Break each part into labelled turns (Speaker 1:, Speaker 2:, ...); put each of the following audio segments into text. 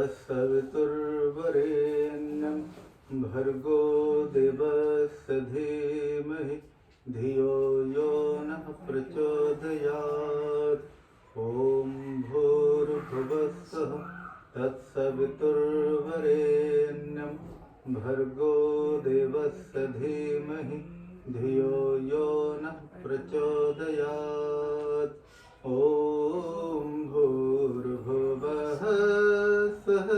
Speaker 1: सवितुर्वरेण्यं भर्गो देवस्य धीमहि धियो यो नः प्रचोदयात्। ॐ भूर्भुवस्सुः तत्सवितुर्वरेण्यं भर्गो देवस्य धीमहि धियो यो नः प्रचोदयात्। ॐ भूर्भुवः स्वः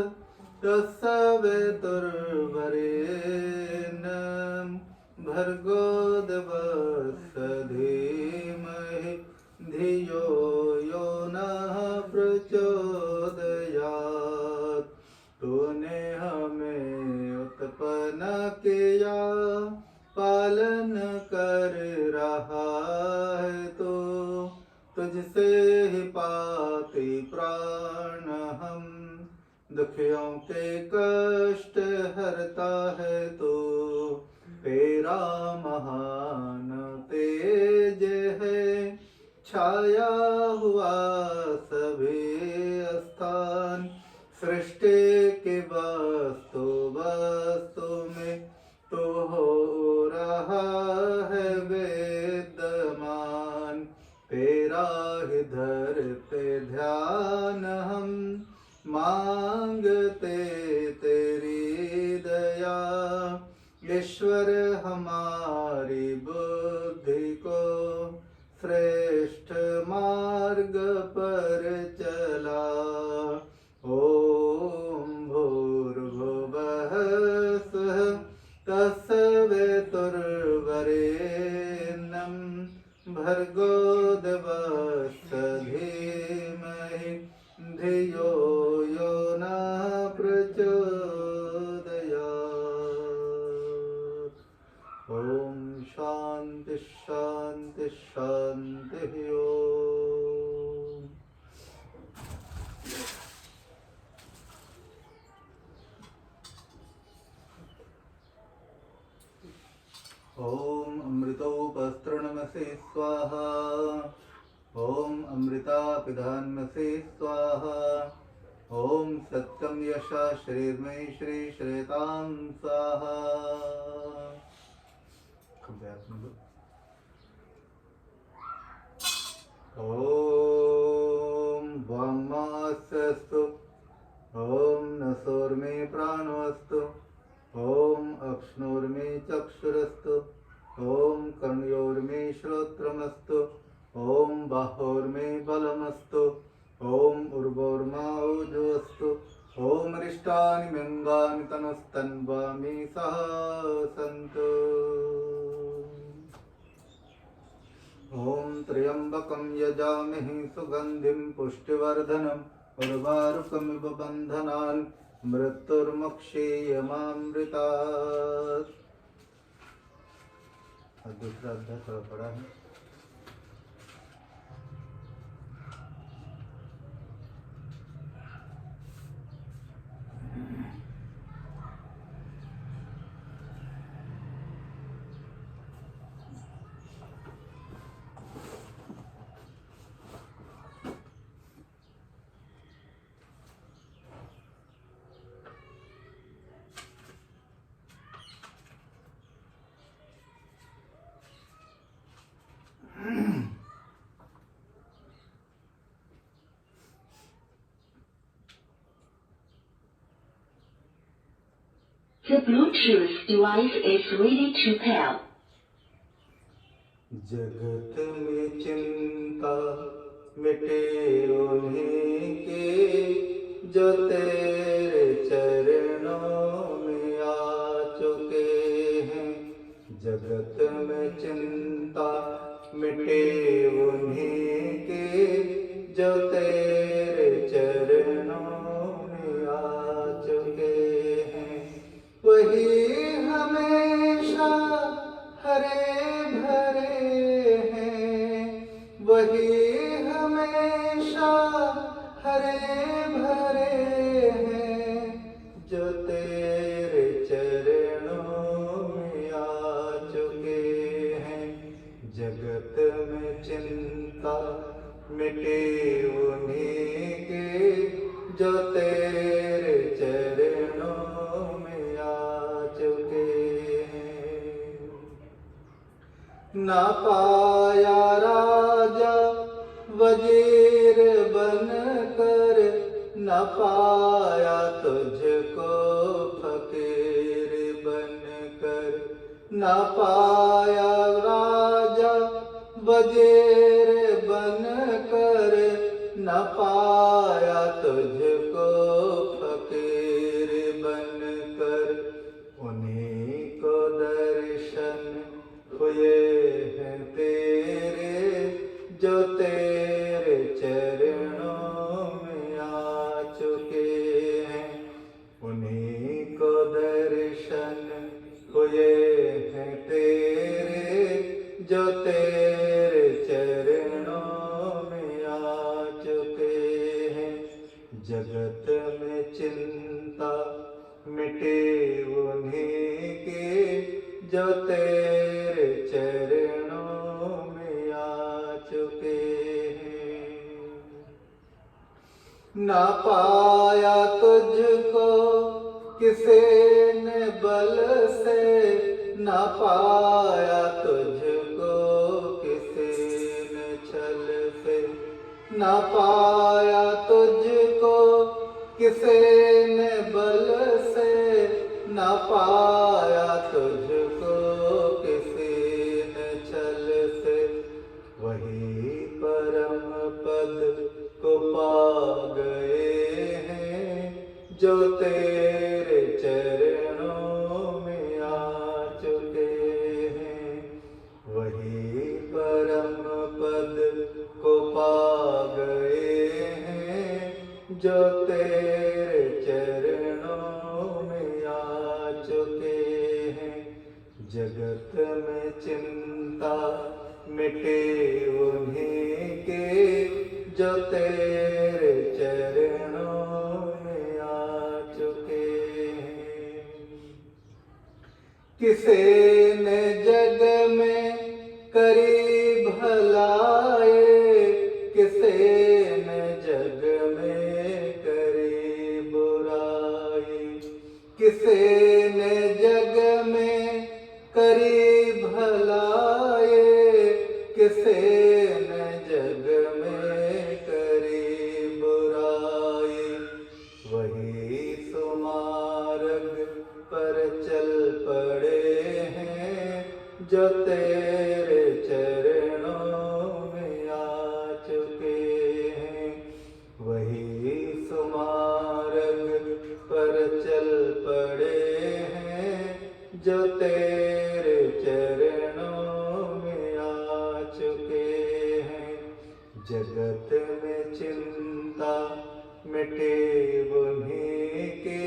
Speaker 1: तत्सवितुर्वरेण्यं भर्गो देवस्य धीमहि धियो यो नः प्रचोदयात्। तूने हमें उत्पन्न किया, पालन कर रहा है तो तुझसे ही पाते प्राण हम। दुखियों के कष्ट हरता है तो तेरा महान तेज है। छाया हुआ सभी स्थान, सृष्टि के वस्तु वस्तु में तो हो रहा है विद्यमान। तेरा ही धरते ध्यान हम, मांगते तेरी दया। ईश्वर हमारी बुद्धि को श्रेष्ठ मार्ग पर चला। ओम भूर्भुवः स्वः तत्सवितुर्वरेण्यं भर्गो देवस्य धीमहि धियो यो नः प्रचोदयात्। ॐ शान्ति शान्ति शान्तिः। ओम अमृतोपस्तृणमसि स्वाहा। ओम अमृतापिधानमसि स्वाहा। ओम सत्यम यशा श्रीर्मयि श्री श्रेतां स्वाहा। ओम वाङ्मास्यस्तु। ओम नसोर्मे प्राणोऽस्तु। ओम अक्ष्णोर्मे चक्षुरस्तु। ओम कर्णयोर्मे श्रोत्रमस्तु। ओम बाहोर्मे बलमस्तु। ओम उर्वोर्मा ओजोऽस्तु। ओम रिष्टानि मिङ्गानि तनुस्तन्वामि सह सन्तु। ओम त्र्यंबकं यजामहे सुगंधिं पुष्टिवर्धनम् उर्वारुकमिव बन्धनान् मृत्युर्मुक्षीयमामृतात्। दूसरा अध्याय थोड़ा बड़ा है।
Speaker 2: The Bluetooth device is ready to pair.
Speaker 1: जगत में चिंता मिटे उन्हीं के जो तेरे चरणों में आ चुके हैं। जगत में चिंता मिटे उन्हीं के जो तेरे चरणों में आ चुके हैं। वही हमेशा हरे भरे हैं। वही हमेशा हरे भरे हैं जो तेरे चरणों में आ चुके हैं। जगत में ना पाया राजा वजीर बन कर, न पाया तुझको फकीर बन कर। न पाया राजा वजीर बन कर, न पाया तुझको फकीर बन कर। उन्हीं को दर्शन हुए हैं तेरे, जो तेरे चरणों में आ चुके हैं। उन्हीं को दर्शन हुए हैं तेरे, जो तेरे चरणों में आ चुके हैं। जगत में चिंता मिटे उन्हीं के, जो तेरे चरणों में आ चुके हैं। ना पाया तुझको किसी ने बल से, ना पाया तुझको किसी ने छल से। ना पाया तुझको किसी ने बल से, ना पाया तुझको किसी ने छल से। वही परम पद को पा गए हैं, जो तेरे चरणों में आ चुके हैं। वही परम पद को पा गए हैं, जो तेरे चरणों में आ चुके हैं। जगत में चिंता मिटे उन्हीं के, जो तेरे चरणों में आ चुके हैं। किसी ने जग में करी भलाई, किसी ने जग में करी बुराई। किसी ने जग में करी भलाई, किसी ने जग में करी बुराई। वही सुमार्ग पर चल पड़े हैं, जो तेरे चरणों में आ चुके हैं। वही सुमार्ग पर चल पड़े हैं, जो तेरे चरणों में आ चुके हैं। जगत में चिंता मिटे उन्हीं के,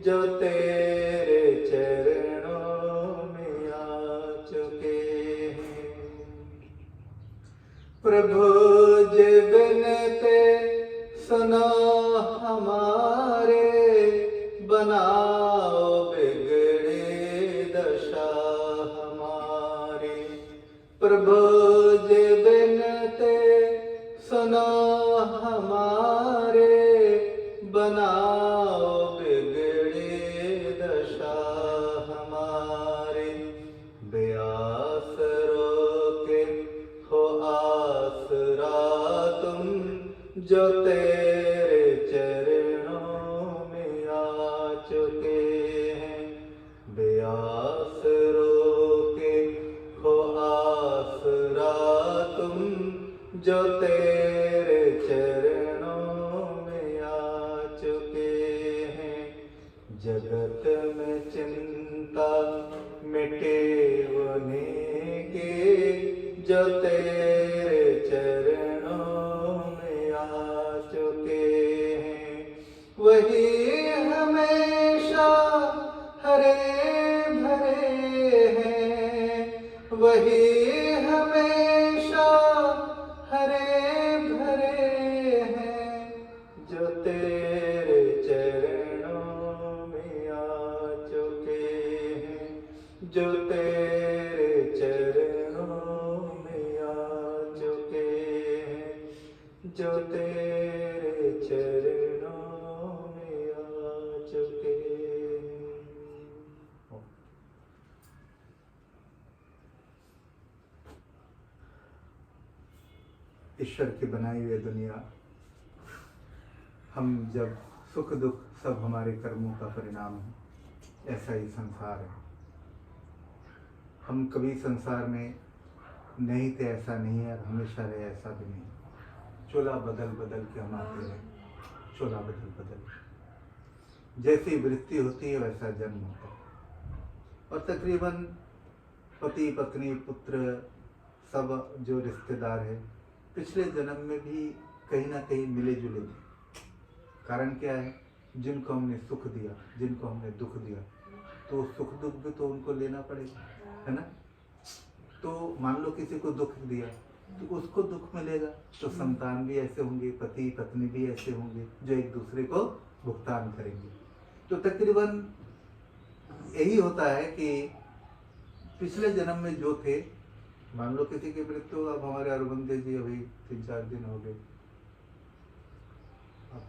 Speaker 1: जो तेरे चरणों में आ चुके हैं। प्रभु जी बिनते सुनो हमारे, बनाओ बिगड़ी दशा हमारी। प्रभु जी बिनते सुनो हमारे, बनाओ बिगड़ी दशा हमारी। बेआसरों के हो आसरा तुम, जो तेरे चरणों में आ चुके हैं। बेआसरों के हो आसरा तुम, जो तेरे चरणों में आ चुके हैं। जगत में चिंता मिटे उन्हीं के, जो तेरे चरणों में आ चुके हैं। वही हमेशा हरे भरे हैं, वही हमेशा हरे भरे हैं, जो तेरे चरणों में आ चुके हैं। जो तेरे चरणों में आ चुके हैं, जो तेरे चरणों में आ चुके हैं। ईश्वर की बनाई हुई दुनिया, हम जब सुख दुख सब हमारे कर्मों का परिणाम है, ऐसा ही संसार है। हम कभी संसार में नहीं थे ऐसा नहीं है, और हमेशा रहे ऐसा भी नहीं। चोला बदल बदल के हम आते रहे, चोला बदल बदल। जैसी वृत्ति होती है वैसा जन्म होता है। और तकरीबन पति पत्नी पुत्र सब जो रिश्तेदार है पिछले जन्म में भी कहीं ना कहीं मिले जुले थे। कारण क्या है? जिनको हमने सुख दिया, जिनको हमने दुख दिया, तो सुख दुख भी तो उनको लेना पड़ेगा, है ना। तो मान लो किसी को दुख दिया तो उसको दुख मिलेगा, तो संतान भी ऐसे होंगे, पति पत्नी भी ऐसे होंगे जो एक दूसरे को भुगतान करेंगे। तो तकरीबन यही होता है कि पिछले जन्म में जो थे, मान लो किसी की मृत्यु, अब हमारे अरविंद जी अभी 3-4 दिन हो गए, अब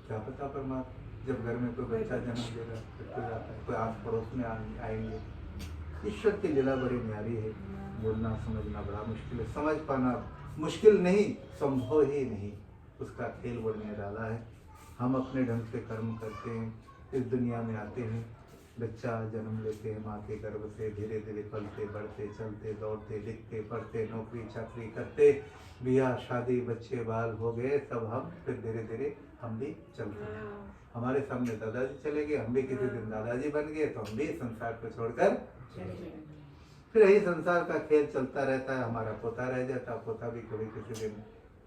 Speaker 1: क्या पता परमात्मा जब घर में कोई बच्चा जन्म देगा तो जाता है, कोई आस पड़ोस में आएंगे। ईश्वर की लीला बड़ी न्यारी है, बोलना समझना बड़ा मुश्किल है, समझ पाना मुश्किल नहीं, संभव ही नहीं, उसका खेल बड़ी निराला है। हम अपने ढंग से कर्म करते हैं, इस दुनिया में आते हैं, बच्चा जन्म लेते हैं माँ के गर्भ से, धीरे धीरे पलते बढ़ते चलते दौड़ते लिखते पढ़ते नौकरी चाकरी करते, ब्याह शादी बच्चे बाल हो गए सब, हम फिर धीरे धीरे हम भी चलते हैं। हमारे सामने दादाजी चले गए, हम भी किसी दिन दादाजी बन गए, तो हम भी संसार को छोड़कर फिर यही संसार का खेल चलता रहता है। हमारा पोता रह जाता, पोता भी कभी किसी दिन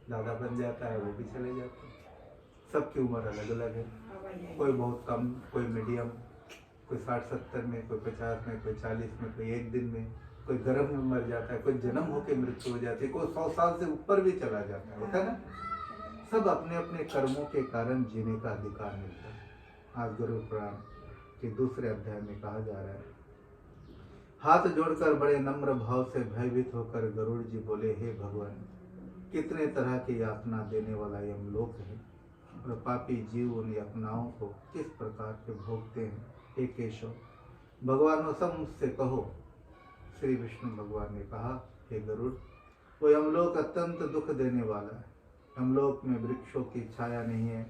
Speaker 1: दादा बन जाता है, वो भी चले जाते हैं। सबकी उम्र अलग अलग है, कोई बहुत कम, कोई मीडियम, कोई 60-70 में, कोई 50 में, कोई 40 में, कोई एक दिन में, कोई गर्भ में मर जाता है, कोई जन्म होकर मृत्यु हो जाती है, कोई 100 साल से ऊपर भी चला जाता है, होता है ना। सब अपने अपने कर्मों के कारण जीने का अधिकार मिलता है। आज गुरु पुराण के दूसरे अध्याय में कहा जा रहा है, हाथ जोड़कर बड़े नम्र भाव से भयभीत होकर गरुड़ जी बोले, हे भगवान, कितने तरह की यातना देने वाला यमलोक है, और पापी जीव उन यातनाओं को किस प्रकार के भोगते हैं। हे केशव, भगवानों सब मुझसे कहो। श्री विष्णु भगवान ने कहा, हे गरुड़, वो यमलोक अत्यंत दुख देने वाला है। यमलोक में वृक्षों की छाया नहीं है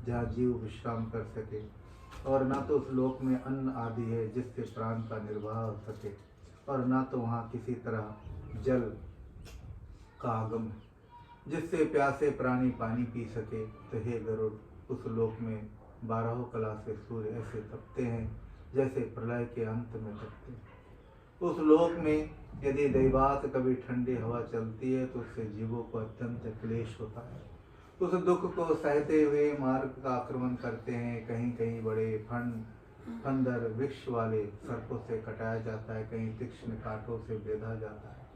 Speaker 1: जहाँ जीव विश्राम कर सके, और ना तो उस लोक में अन्न आदि है जिससे प्राण का निर्वाह हो सके, और ना तो वहाँ किसी तरह जल का आगम है जिससे प्यासे प्राणी पानी पी सके। तो हे गरुड़, उस लोक में 12 कला से सूर्य ऐसे तपते हैं जैसे प्रलय के अंत में तपते हैं। उस लोक में यदि दैवात कभी ठंडी हवा चलती है तो उससे जीवों को अत्यंत क्लेश होता है। उस दुख को सहते हुए मार्ग का आक्रमण करते हैं। कहीं कहीं बड़े फंदर वृक्ष वाले सर्पों से कटाया जाता है, कहीं तीक्ष्ण कांटों से बेधा जाता है,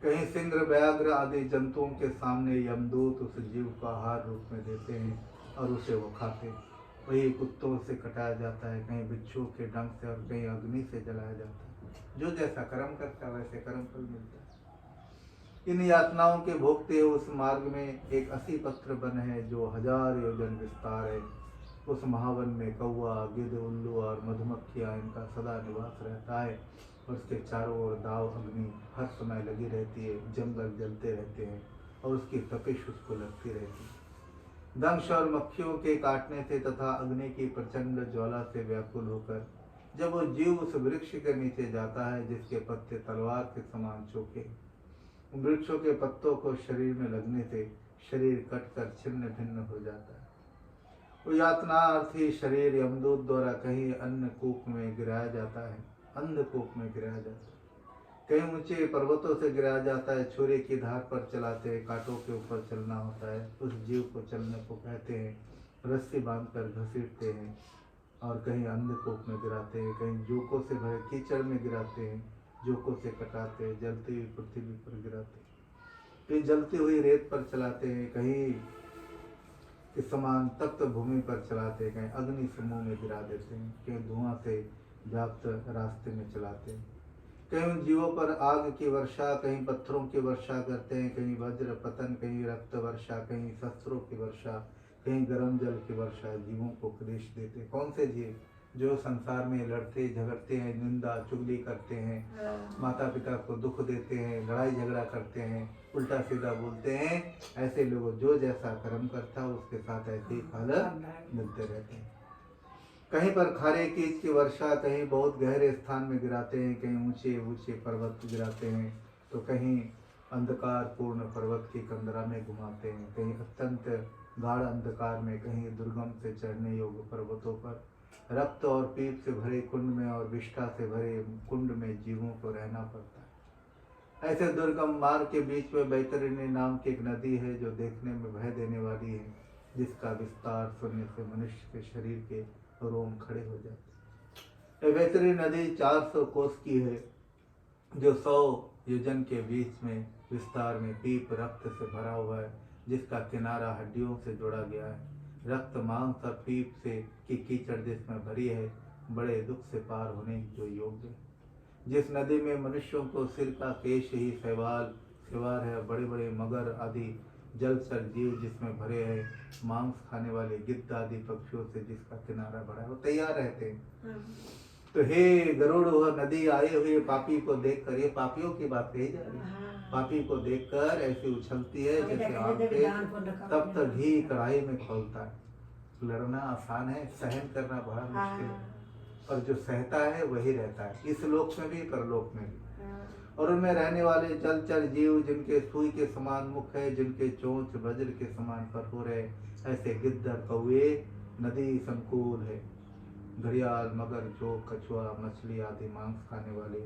Speaker 1: कहीं सिंह व्याघ्र आदि जंतुओं के सामने यमदूत उस जीव को आहार रूप में देते हैं और उसे वो खाते हैं। वही कुत्तों से कटाया जाता है, कहीं बिच्छू के डंक से, और कहीं अग्नि से जलाया जाता है। जो जैसा कर्म करता है वैसे कर्म फल मिलता है। इन यातनाओं के भोगते उस मार्ग में एक 80 पत्र वन है जो 1000 योजन विस्तार है। उस महावन में कौवा गिद्ध उल्लू और मधुमक्खियाँ इनका सदा निवास रहता है, और उसके चारों ओर दाव अग्नि हर समय लगी रहती है, जंगल जलते रहते हैं और उसकी तपिश उसको लगती रहती है। दंश और मक्खियों के काटने से तथा अग्नि की प्रचंड ज्वाला से व्याकुल होकर जब वो जीव उस वृक्ष के नीचे जाता है जिसके पत्ते तलवार के समान चोखे, वृक्षों के पत्तों को शरीर में लगने से शरीर कटकर छिन्न भिन्न हो जाता है। वो यातनार्थी शरीर यमदूत द्वारा कहीं अन्नकूप में गिराया जाता है, अंधकूप में गिराया जाता है, कहीं ऊंचे पर्वतों से गिराया जाता है। छुरे की धार पर चलाते कांटों के ऊपर चलना होता है। उस जीव को चलने को कहते हैं। रस्सी बांधकर घसीटते हैं, और कहीं अंधकूप में गिराते हैं, कहीं जोकों से भरे कीचड़ में गिराते हैं, जोकों से कटाते हैं, जलती हुई पृथ्वी पर गिराते हैं, फिर जलती हुई रेत पर चलाते हैं, कहीं के समान तप्त भूमि पर चलाते हैं, कहीं अग्नि समूह में गिरा देते हैं, कहीं धुआं से व्याप्त रास्ते में चलाते हैं, कहीं उन जीवों पर आग की वर्षा, कहीं पत्थरों की वर्षा करते हैं, कहीं वज्र पतन, कहीं रक्त वर्षा, कहीं शस्त्रों की वर्षा, कहीं गर्म जल की वर्षा, जीवों को क्लेश देते। कौन से जीव? जो संसार में लड़ते झगड़ते हैं, निंदा चुगली करते हैं, माता पिता को दुख देते हैं, लड़ाई झगड़ा करते हैं, उल्टा सीधा बोलते हैं, ऐसे लोग जो जैसा कर्म करता है उसके साथ ऐसे ही फल मिलते रहते हैं। कहीं पर खारे कीच की वर्षा, कहीं बहुत गहरे स्थान में गिराते हैं, कहीं ऊंचे ऊंचे पर्वत गिराते हैं, तो कहीं अंधकार पूर्ण पर्वत की कंदरा में घुमाते हैं, कहीं अत्यंत गाढ़ अंधकार में, कहीं दुर्गम से चढ़ने योग्य पर्वतों पर, रक्त और पीप से भरे कुंड में और विष्ठा से भरे कुंड में जीवों को रहना पड़ता है। ऐसे दुर्गम मार्ग के बीच में बैतरणी नाम की एक नदी है जो देखने में भय देने वाली है, जिसका विस्तार सुनने से मनुष्य के शरीर के रोम खड़े हो जाते। ये बैतरणी नदी 400 कोस की है, जो 100 योजन के बीच में विस्तार में पीप रक्त से भरा हुआ है, जिसका किनारा हड्डियों से जोड़ा गया है। रक्त मांस और पीप से की कीचड़ जिसमें भरी है, बड़े दुख से पार होने जो योग्य है। जिस नदी में मनुष्यों को सिर का केश ही सेवार है, बड़े बड़े मगर आदि जलचर जीव जिसमें भरे हैं, मांस खाने वाले गिद्ध आदि पक्षियों से जिसका किनारा भरा है, वो तैयार रहते हैं। तो हे गरुड़, वह नदी आए हुए पापी को देखकर, ये पापियों की बात कही जा रही है, पापी को देखकर ऐसी उछलती है जैसे आग पे तब तक घी कढ़ाई में खौलता है। लड़ना आसान है, सहन करना बड़ा मुश्किल है, और जो सहता है वही रहता है, इस लोक में भी परलोक में भी। और उनमें रहने वाले जलचर जीव जिनके सुई के समान मुख है, जिनके चोंच वज्र के समान कठोर है, ऐसे गिद्ध कौवे नदी संकुल है। घड़ियाल मगर जोक कछुआ मछली आदि मांस खाने वाले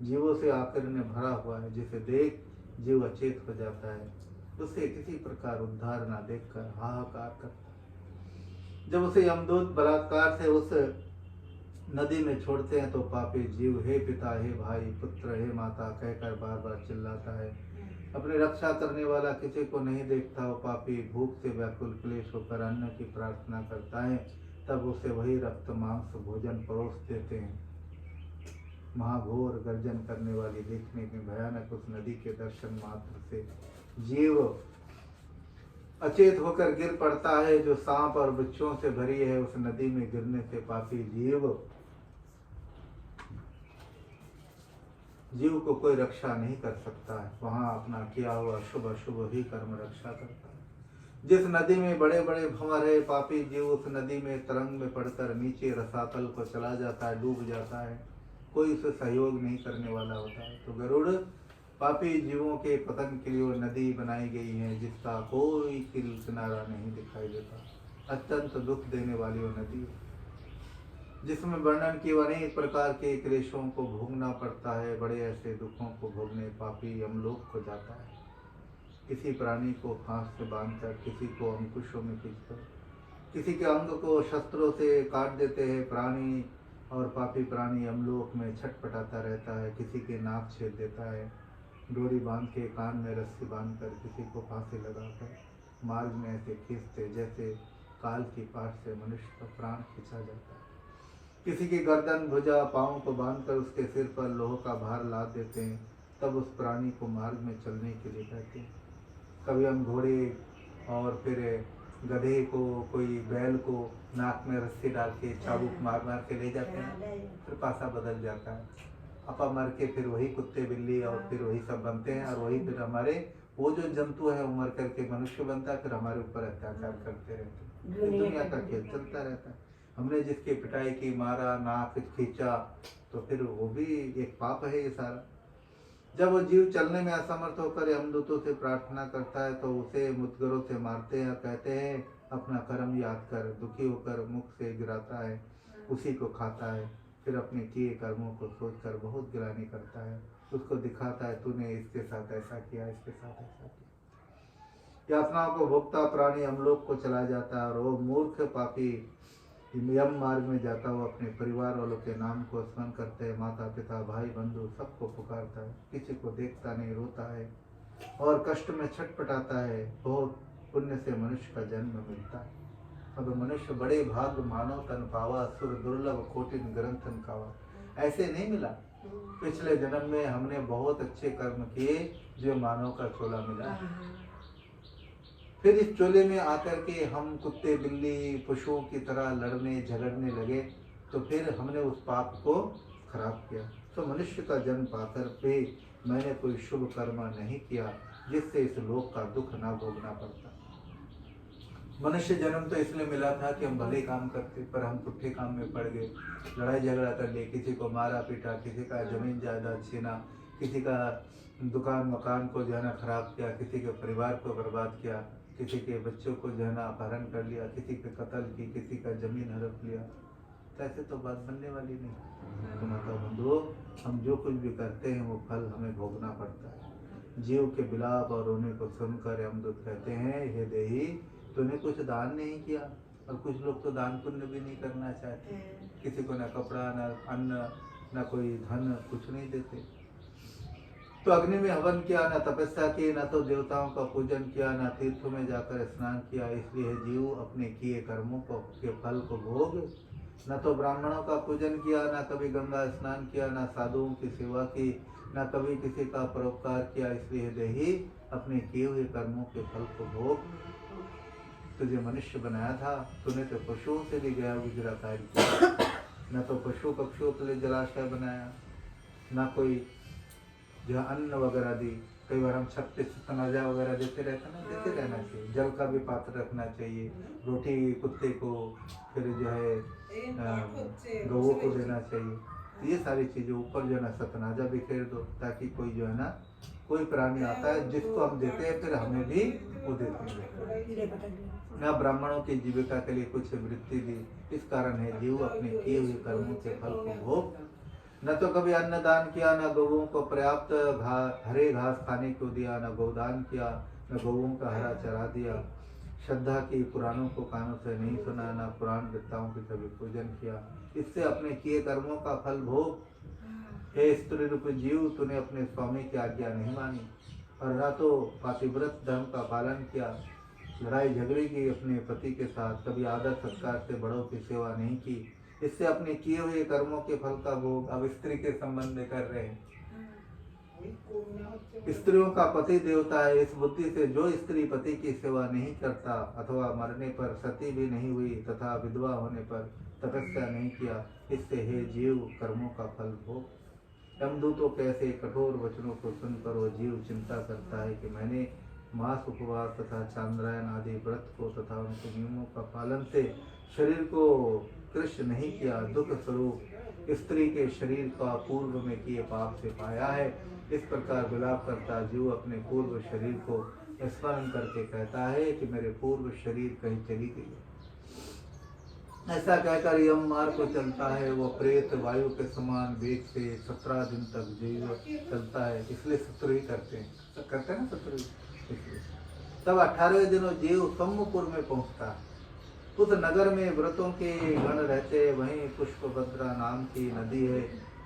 Speaker 1: जीवों से आकर इन्हें भरा हुआ है, जिसे देख जीव अचेत हो जाता है, उसे किसी प्रकार उद्धार ना देखकर हाहाकार करता है। जब उसे यमदूत बलात्कार से उस नदी में छोड़ते हैं तो पापी जीव हे पिता, हे भाई, पुत्र, हे माता कहकर बार बार चिल्लाता है। अपनी रक्षा करने वाला किसी को नहीं देखता। वो पापी भूख से व्याकुल क्लेश होकर अन्न की प्रार्थना करता है, तब उसे वही रक्त मांस भोजन परोस देते हैं। महाघोर गर्जन करने वाली, देखने में भयानक उस नदी के दर्शन मात्र से जीव अचेत होकर गिर पड़ता है, जो सांप और बिच्छुओं से भरी है। उस नदी में गिरने से पापी जीव को कोई रक्षा नहीं कर सकता है। वहां अपना किया हुआ शुभ अशुभ ही कर्म रक्षा करता है। जिस नदी में बड़े बड़े भंवर है, पापी जीव उस नदी में तरंग में पड़कर नीचे रसातल को चला जाता है, डूब जाता है। कोई उसे सहयोग नहीं करने वाला होता है। तो गरुड़ पापी जीवों के पतन के लिए वो नदी बनाई गई है, जिसका कोई किनारा नहीं दिखाई देता। अत्यंत दुख देने वाली वो नदी है, जिसमें वर्णन की अनेक प्रकार के क्लेशों को भोगना पड़ता है। बड़े ऐसे दुखों को भोगने पापी यमलोक को जाता है। किसी प्राणी को फांस से बांधकर, किसी को अंकुशों में खींचकर, किसी के अंग को शस्त्रों से काट देते हैं प्राणी, और पापी प्राणी यमलोक में छटपटाता रहता है। किसी के नाक छेद देता है, डोरी बांध के कान में रस्सी बांधकर किसी को फांसी लगाकर मार्ग में ऐसे खींचते जैसे काल की पास से मनुष्य का प्राण खींचा जाता है। किसी की गर्दन भुजा पाँव को बांधकर उसके सिर पर लोह का भार लाद देते हैं, तब उस प्राणी को मार्ग में चलने के लिए कहते हैं। कभी हम घोड़े और फिर गधे को, कोई बैल को नाक में रस्सी डाल के चाबुक मार मार के ले जाते हैं, फिर पासा बदल जाता है। अपा मर के फिर वही कुत्ते बिल्ली और फिर वही सब बनते हैं, और वही फिर हमारे वो जो जंतु है वो मर करके मनुष्य बनता है, फिर हमारे ऊपर अत्याचार करते रहते हैं। दुनिया का खेल चलता रहता है। हमने जिसकी पिटाई की, मारा, नाक खींचा, तो फिर वो भी एक पाप है ये सारा। जब वो जीव चलने में असमर्थ होकर यमदूतों से प्रार्थना करता है तो उसे मुद्गरों से मारते हैं और कहते हैं अपना कर्म याद कर। दुखी होकर मुख से गिराता है, उसी को खाता है। फिर अपने किए कर्मों को सोचकर बहुत गिलानी करता है। उसको दिखाता है तूने इसके साथ ऐसा किया, इसके साथ ऐसा किया। यातनाओं को भोगता प्राणी यमलोक को चला जाता है, और वो मूर्ख पापी यम मार्ग में जाता हुआ अपने परिवार वालों के नाम को स्मरण करते हैं। माता पिता भाई बंधु सबको पुकारता है, किसी को देखता नहीं, रोता है और कष्ट में छटपटाता है। बहुत पुण्य से मनुष्य का जन्म मिलता है। अब मनुष्य बड़े भाग्य मानव तन पावा, सुर दुर्लभ कोटिन ग्रंथन कावा। ऐसे नहीं मिला। पिछले जन्म में हमने बहुत अच्छे कर्म किए जो मानव का चोला मिला। फिर इस चोले में आकर के हम कुत्ते बिल्ली पशुओं की तरह लड़ने झगड़ने लगे, तो फिर हमने उस पाप को खराब किया। तो मनुष्य का जन्म पाकर पे मैंने कोई शुभ कर्म नहीं किया जिससे इस लोक का दुख ना भोगना पड़ता। मनुष्य जन्म तो इसलिए मिला था कि हम भले काम करते, पर हम पुट्ठे काम में पड़ गए। लड़ाई झगड़ा कर लिए, किसी को मारा पीटा, किसी का जमीन जायदाद छीना, किसी का दुकान मकान को जो है ना खराब किया, किसी के परिवार को बर्बाद किया, किसी के बच्चों को जो है ना अपहरण कर लिया, किसी के कत्ल की, किसी का जमीन हड़प लिया। तो ऐसे तो बात बनने वाली नहीं। तो मतलब बंधुओं, हम जो कुछ भी करते हैं वो फल हमें भोगना पड़ता है। जीव के बिलाप और रोने को सुनकर यमदूत कहते हैं, हे देही, तूने कुछ दान नहीं किया। और कुछ लोग तो दान पुण्य भी नहीं करना चाहते, किसी को ना कपड़ा, ना अन्न, ना कोई धन, कुछ नहीं देते। तो अग्नि में हवन किया, ना तपस्या की, ना तो देवताओं का पूजन किया, ना तीर्थों में जाकर स्नान किया। इसलिए जीव अपने किए कर्मों को के फल को भोग। न तो ब्राह्मणों का पूजन किया, ना कभी गंगा स्नान किया, ना साधुओं की सेवा की, ना कभी किसी का परोपकार किया। इसलिए देही अपने किए हुए कर्मों के फल को भोग। तुझे मनुष्य बनाया था, तूने तो पशुओं से भी गया गुजरा कार्य किया। न तो पशु पक्षियों के लिए जलाशय बनाया, ना कोई जो अन्न वगैरह दी। कई बार हम छत पे तनाजा वगैरह देते रहते ना, देते रहना चाहिए। जल का भी पात्र रखना चाहिए, रोटी कुत्ते को, फिर जो है गौओं को देना चाहिए। ये सारी चीज़ें ऊपर जो है ना सतनाजा बिखेर दो, ताकि कोई जो है ना कोई प्राणी आता है जिसको हम देते हैं, फिर हमें भी वो देते हैं। ना ब्राह्मणों की जीविका के लिए कुछ वृत्ति दी। इस कारण है जीव अपने किए हुए कर्मों के फल को भोग। न तो कभी अन्न दान किया, न गौओं को पर्याप्त हरे घास खाने को दिया, न गोदान किया, न गौओं का हरा चरा दिया। श्रद्धा की पुराणों को कानों से नहीं सुना, न पुराण देवताओं की कभी पूजन किया। इससे अपने किए कर्मों का फल भोग। हे स्त्री रूप जीव, तूने अपने स्वामी की आज्ञा नहीं मानी और न तो पातिव्रत धर्म का पालन किया। लड़ाई झगड़े की अपने पति के साथ, कभी आदर सत्कार से बड़ों की सेवा नहीं की। इससे अपने किए हुए कर्मों के फल का भोग। अब स्त्री के संबंध में कर रहे हैं। स्त्रियों का पति देवता है। इस बुद्धि से जो स्त्री पति की सेवा नहीं करता अथवा मरने पर सती भी नहीं हुई तथा विधवा होने पर तपस्या नहीं किया, इससे हे जीव कर्मों का फल भोग। यमदूतों के ऐसे कठोर वचनों को सुनकर वो जीव चिंता करता है कि मैंने मास उपवास तथा चांद्रायन आदि व्रत को तथा उनके नियमों का पालन से शरीर को कृष्ण नहीं किया। दुख स्वरूप स्त्री के शरीर का पूर्व में किए पाप से पाया है। इस प्रकार विलाप करता जीव अपने पूर्व शरीर को स्मरण करके कहता है कि मेरे पूर्व शरीर कहीं चली गई। ऐसा कहकर यम मार्ग को चलता है। वो प्रेत वायु के समान वेग से 17 दिन तक जीव चलता है। इसलिए 17 ही करते हैं ना 17। तब 18वें दिन जीव सोमपुर में पहुंचता है। उस नगर में व्रतों के गण रहते। वहीं पुष्पभद्रा नाम की नदी है।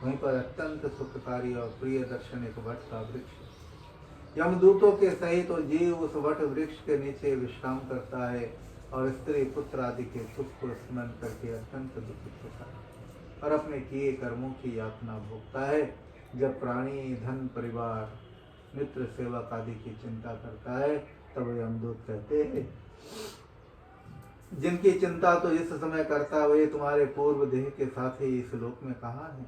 Speaker 1: वहीं पर अत्यंत सुखकारी और प्रिय दर्शन एक वट का वृक्ष। यमदूतों के सहित तो जीव उस वट वृक्ष के नीचे विश्राम करता है और स्त्री पुत्र आदि के सुख को स्मरण करके अत्यंत दुखित होता है और अपने किए कर्मों की यातना भोगता है। जब प्राणी धन परिवार मित्र सेवक आदि की चिंता करता है, तब यमदूत कहते हैं, जिनकी चिंता तो इस समय करता वे तुम्हारे पूर्व देह के साथ ही इस लोक में कहाँ है।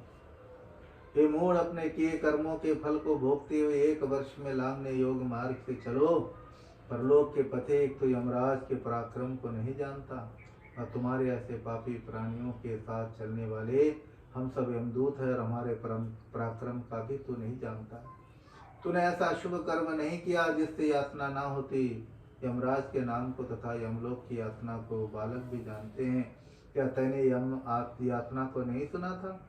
Speaker 1: हे मूढ़, अपने किए कर्मों के फल को भोगते हुए 1 वर्ष में लांघने योग मार्ग से चलो। परलोक के पथिक तो यमराज के पराक्रम को नहीं जानता और तुम्हारे ऐसे पापी प्राणियों के साथ चलने वाले हम सब यमदूत है और हमारे परम पराक्रम का भी तू नहीं जानता। तूने ऐसा शुभ कर्म नहीं किया जिससे यातना ना होती। यमराज के नाम को तथा यमलोक की यातना को बालक भी जानते हैं। क्या तैने यम यातना को नहीं सुना था?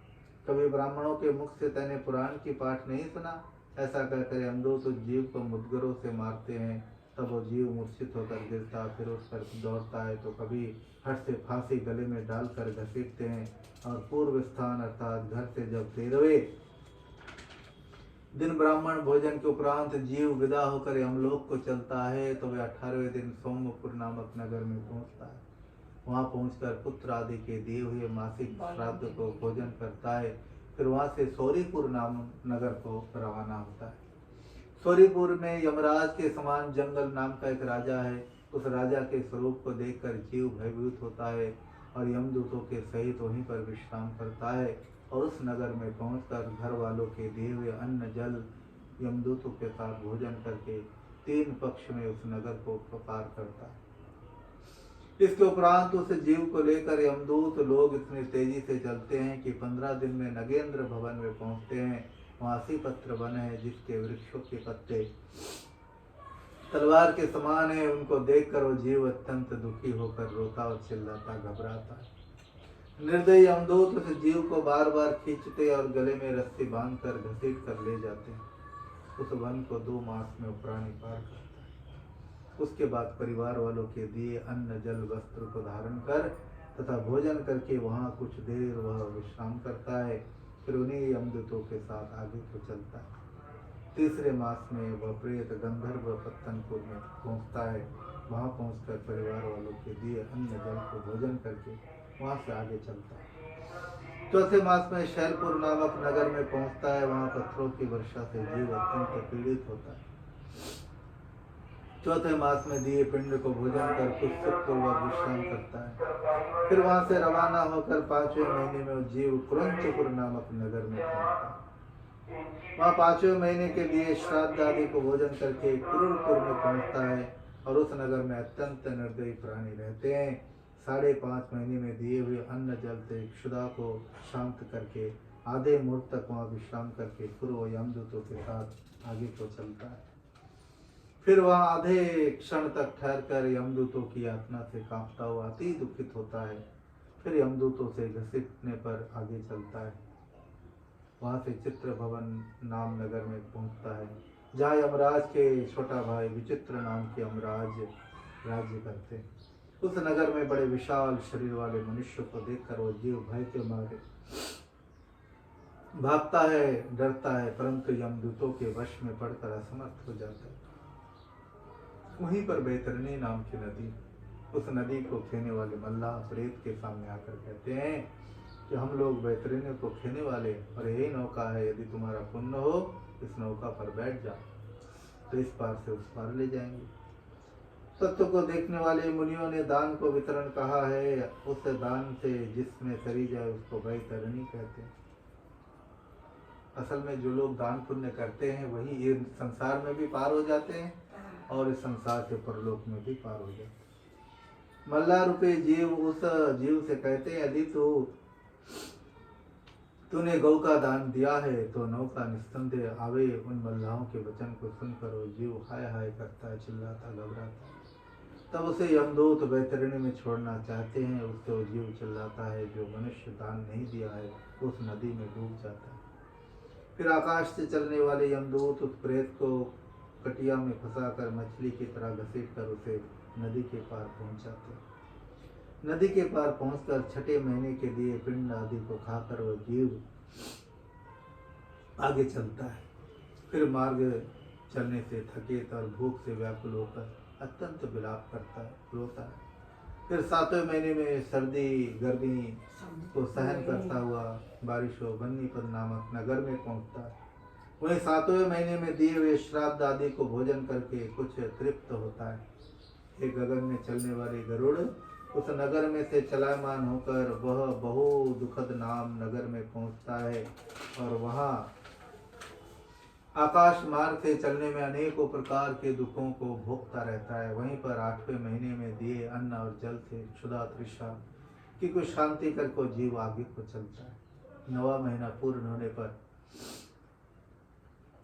Speaker 1: कभी ब्राह्मणों के मुख से तैने पुराण की पाठ नहीं सुना? ऐसा कहकर यमदूत उस जीव को मुद्गरों से मारते हैं। तब वो जीव मूर्छित होकर गिरता, फिर उस पर दौड़ता है तो कभी हट से फांसी गले में डालकर घसीटते हैं और पूर्व स्थान अर्थात घर से जब 13वें दिन ब्राह्मण भोजन के उपरांत जीव विदा होकर यमलोक को चलता है, तो वह 18वें दिन सोमपुर नामक नगर में पहुंचता है। वहां पहुंचकर पुत्र आदि के दिए हुए मासिक श्राद्ध को भोजन करता है। फिर वहां से सौरीपुर नाम नगर को रवाना होता है। सौरीपुर में यमराज के समान जंगल नाम का एक राजा है। उस राजा के स्वरूप को देखकर जीव भयभीत होता है। और यमदूतों के सहित वहीं पर विश्राम करता है और उस नगर में पहुंचकर घर वालों के दिए हुए अन्न जल यमदूतों के साथ भोजन करके 3 पक्ष में उस नगर को पार करता है। इसके उपरांत उस जीव को लेकर यमदूत लोग इतनी तेजी से चलते हैं कि 15 दिन में नगेंद्र भवन में पहुंचते हैं। वहाँ पत्र वन है जिसके वृक्षों के पत्ते तलवार के समान है। उनको देखकर वो जीव अत्यंत दुखी होकर रोता और चिल्लाता घबराता है। निर्दयी यमदूत उस जीव को बार बार खींचते और गले में रस्सी बांधकर घसीट कर ले जाते हैं। उस वन को 2 मास में वो प्राणी पार करता है। उसके बाद परिवार वालों के दिए अन्न जल वस्त्र को धारण कर तथा भोजन करके वहाँ कुछ देर वह विश्राम करता है। फिर उन्हीं यमदूतों के साथ आगे को चलता है। 3रे मास में वह प्रेत गंधर्व पत्तनपुर में पहुँचता है। वहाँ पहुँचकर परिवार वालों के दिए अन्न जल को भोजन करके वहाँ से आगे चलता है। 4थे मास में शैलपुर नामक नगर में पहुँचता है। वहाँ पत्थरों की वर्षा से जीव अत्यंत पीड़ित होता है। 4थे मास में दिए पिंड को भोजन कर कुछ सुखपूर्वक विश्राम करता है। फिर वहाँ से रवाना होकर 5वें महीने में जीव कुरंचपुर नामक नगर में पहुँचता है। वहाँ 5वें महीने के लिए श्राद्ध आदि को भोजन करके कुरुलपुर में पहुँचता है और उस नगर में अत्यंत निर्दयी प्राणी रहते हैं। 5.5 महीने में दिए हुए अन्न जल से क्षुधा को शांत करके आधे मुहूर्त तक वहाँ विश्राम करके पूर्व यमदूतों के साथ आगे को चलता है। फिर वहाँ आधे क्षण तक ठहर कर यमदूतों की यातना से कांपता हुआ अति दुखित होता है। फिर यमदूतों से घसीटने पर आगे चलता है। वहाँ से चित्र भवन नाम नगर में पहुँचता है जहाँ यमराज के छोटा भाई विचित्र नाम के यमराज राज्य करते। उस नगर में बड़े विशाल शरीर वाले मनुष्य को देखकर वो जीव भय के मारे भागता है, डरता है, परंतु यमदूतों के वश में पड़कर असमर्थ हो जाता है। वहीं पर बैतरणी नाम की नदी, उस नदी को खेने वाले मल्लाह प्रेत के सामने आकर कहते हैं कि हम लोग बैतरणी को खेने वाले और यही नौका है, यदि तुम्हारा पुण्य हो इस नौका पर बैठ जाओ तो इस पार से उस पार ले जाएंगे। तत्व को देखने वाले मुनियों ने दान को वितरण कहा है। उस दान से जिसमें तरी जाए उसको बैतरणी कहते हैं। असल में जो लोग दान पुण्य करते हैं वही ये संसार में भी पार हो जाते हैं और इस संसार से परलोक में भी पार हो जाते हैं। मल्लाह रूपे जीव उस जीव से कहते हैं यदि तूने गौ का दान दिया है तो नौका निस्संदेह आवे। उन मल्लाहों के वचन को सुनकर वो जीव हाय हाय करता है, चिल्लाता घबराता है। तब उसे यमदूत बैतरणी में छोड़ना चाहते हैं। उससे वो जीव चिल्लाता है जो मनुष्य दान नहीं दिया है उस नदी में डूब जाता है। फिर आकाश से चलने वाले यमदूत उस प्रेत को कटिया में फंसाकर मछली की तरह घसीट कर उसे नदी के पार पहुंचाते हैं। नदी के पार पहुंचकर 6ठे महीने के लिए पिंड आदि को खाकर वह जीव आगे चलता है। फिर मार्ग चलने से थकेत और भूख से व्याकुल होकर अत्यंत विलाप करता है, रोता है। फिर 7वें महीने में सर्दी गर्मी को सहन करता हुआ बारिशों बन्नीपद नामक नगर में पहुंचता है। वहीं 7वें महीने में दिए हुए श्राद्ध आदि को भोजन करके कुछ तृप्त होता है। एक गगन में चलने वाले गरुड़ उस नगर में से चलायमान होकर वह बहु दुखद नाम नगर में पहुंचता है और वहां आकाश मार्ग से चलने में अनेकों प्रकार के दुखों को भोगता रहता है। वहीं पर 8वें महीने में दिए अन्न और जल से क्षुधा तृषा की कुछ शांति कर को जीव आगे को चलता है। 9वां महीना पूर्ण होने पर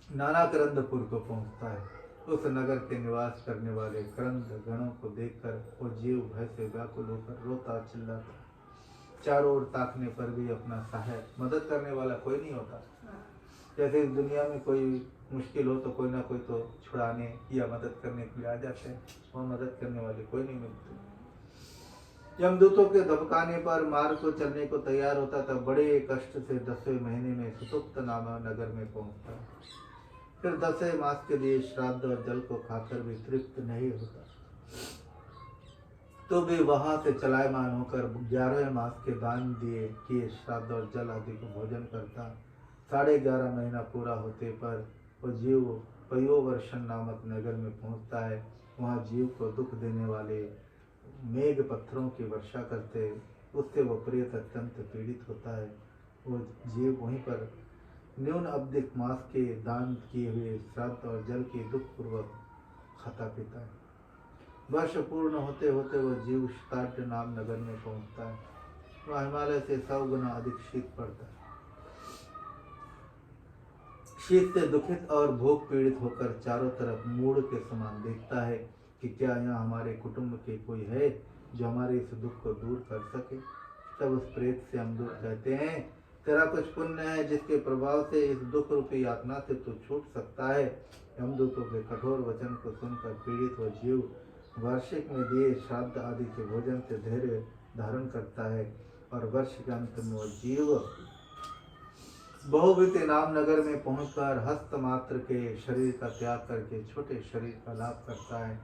Speaker 1: नाना करंदपुर को पहुंचता है। उस नगर के निवास करने वाले करंद गणों को देखकर वो जीव भय से व्याकुल होकर रोता चिल्लाता। चारों ओर ताकने पर भी अपना सहायक मदद करने वाला कोई नहीं होता। जैसे इस दुनिया में कोई मुश्किल हो तो कोई ना कोई तो छुड़ाने या मदद करने के लिए आ जाते हैं, वह मदद करने वाले कोई नहीं मिलते। यमदूतों के धमकाने पर मार्ग को चलने को तैयार होता तब बड़े कष्ट से 10वें महीने में सुतुप्त नामक नगर में पहुंचता। फिर 10वें मास के लिए श्राद्ध और जल को खाकर भी तृप्त नहीं होता तो भी वहां से चलायमान होकर 11वें मास के दान दिए किए श्राद्ध और जल आदि को भोजन करता। 11.5 महीना पूरा होते पर वो जीव पयोवर्षण नामक नगर में पहुंचता है। वहाँ जीव को दुख देने वाले मेघ पत्थरों की वर्षा करते उससे वो प्रेत अत्यंत पीड़ित होता है। वो जीव वहीं पर न्यून अब्दिक मास के दान किए हुए श्राद्ध और जल के दुख पूर्वक खाता पीता है। वर्ष पूर्ण होते होते वह जीव शिताढ़ नाम नगर में पहुंचता है। वह हिमालय से 100 गुना अधिक शीत पड़ता है। शीत से दुखित और भोग पीड़ित होकर चारों तरफ मूढ़ के समान देखता है कि क्या यहाँ हमारे कुटुंब के कोई है जो हमारे इस दुख को दूर कर सके। तब उस प्रेत से यमदूत कहते हैं, तेरा कुछ पुण्य है जिसके प्रभाव से इस दुख रूपी यातना से तू छूट सकता है। यमदूतों के कठोर वचन को सुनकर पीड़ित वह जीव वार्षिक में दिए श्राद्ध आदि के भोजन से धैर्य धारण करता है और वर्ष के अंत में वह जीव बहुवृति नाम नगर में पहुंचकर हस्त मात्र के शरीर का त्याग करके छोटे शरीर का लाभ करता है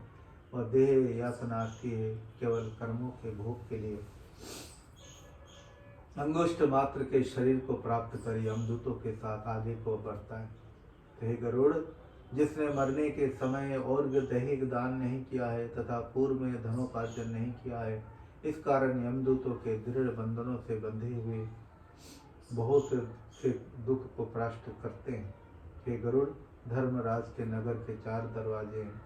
Speaker 1: और देह यातनार्थी है केवल कर्मों के भोग के लिए अंगुष्ठ मात्र के शरीर को प्राप्त कर यमदूतों के साथ आगे को बढ़ता है। हे गरुड़, जिसने मरने के समय और दैहिक दान नहीं किया है तथा पूर्व में धनोपार्जन नहीं किया है, इस कारण यमदूतों के दृढ़ बंधनों से बंधे हुए बहुत से दुख को प्राश्त करते हैं। हे गरुड़, धर्मराज के नगर के 4 दरवाजे हैं,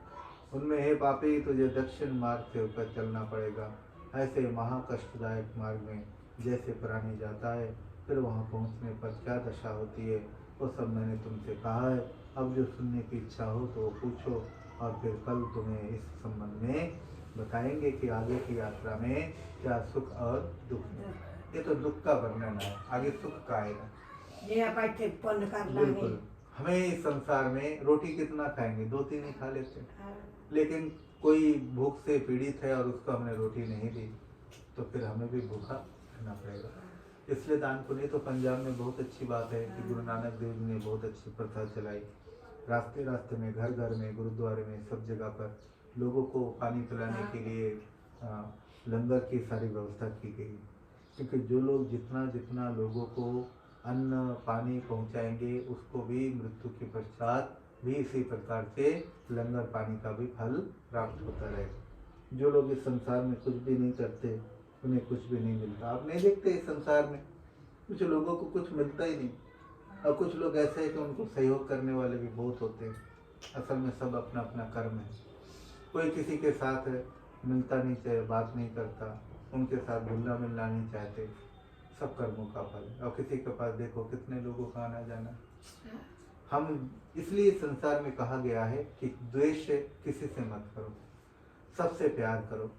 Speaker 1: उनमें हे पापी तुझे दक्षिण मार्ग से होकर चलना पड़ेगा। ऐसे महाकष्टदायक मार्ग में जैसे प्राणी जाता है, फिर वहाँ पहुँचने पर क्या दशा होती है वो सब मैंने तुमसे कहा है। अब जो सुनने की इच्छा हो तो वो पूछो और फिर कल तुम्हें इस संबंध में बताएंगे कि आगे की यात्रा में क्या सुख और दुख है। ये तो दुख का वर्णन है, आगे सुख का आएगा। बिल्कुल, हमें इस संसार में रोटी कितना खाएंगे, 2-3 ही खा लेते हैं, लेकिन कोई भूख से पीड़ित है और उसको हमने रोटी नहीं दी तो फिर हमें भी भूखा रहना पड़ेगा। इसलिए दान पुण्य तो पंजाब में बहुत अच्छी बात है कि गुरु नानक देव जी ने बहुत अच्छी प्रथा चलाई। रास्ते रास्ते में, घर घर में, गुरुद्वारे में, सब जगह पर लोगों को पानी पिलाने के लिए लंगर की सारी व्यवस्था की गई। क्योंकि जो लोग जितना जितना लोगों को अन्न पानी पहुंचाएंगे उसको भी मृत्यु के पश्चात भी इसी प्रकार से लंगर पानी का भी फल प्राप्त होता रहेगा। जो लोग इस संसार में कुछ भी नहीं करते उन्हें कुछ भी नहीं मिलता। आप नहीं देखते इस संसार में कुछ लोगों को कुछ मिलता ही नहीं, और कुछ लोग ऐसे हैं कि उनको सहयोग करने वाले भी बहुत होते हैं। असल में सब अपना अपना कर्म है। कोई किसी के साथ मिलता नहीं चाहे, बात नहीं करता, उनके साथ घुलना मिलना नहीं चाहते, सब कर्मों का फल है। और किसी के पास देखो कितने लोगों का आना जाना। हम इसलिए संसार में कहा गया है कि द्वेष किसी से मत करो, सबसे प्यार करो।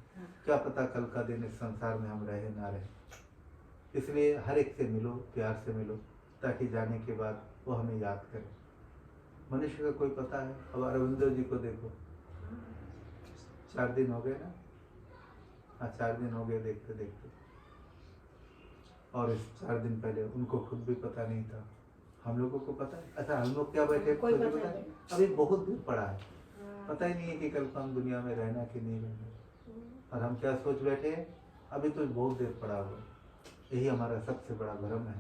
Speaker 1: क्या पता कल का दिन इस संसार में हम रहे ना रहे। इसलिए हर एक से मिलो, प्यार से मिलो, ताकि जाने के बाद वो हमें याद करे। मनुष्य का कोई पता है? अब अरविंदो जी को देखो, 4 दिन हो गए ना, 4 दिन हो गए देखते देखते, और इस 4 दिन पहले उनको खुद भी पता नहीं था। हम लोगों को पता है? अच्छा, हम लोग क्या बैठे
Speaker 3: कोई
Speaker 1: खुद भी
Speaker 3: पता
Speaker 1: पता है?
Speaker 3: नहीं।
Speaker 1: अभी बहुत दूर पड़ा है, पता ही नहीं है कि कल को हम दुनिया में रहना कि नहीं रहना। और हम क्या सोच बैठे हैं, अभी तो बहुत देर पड़ा हुआ। यही हमारा सबसे बड़ा भ्रम है।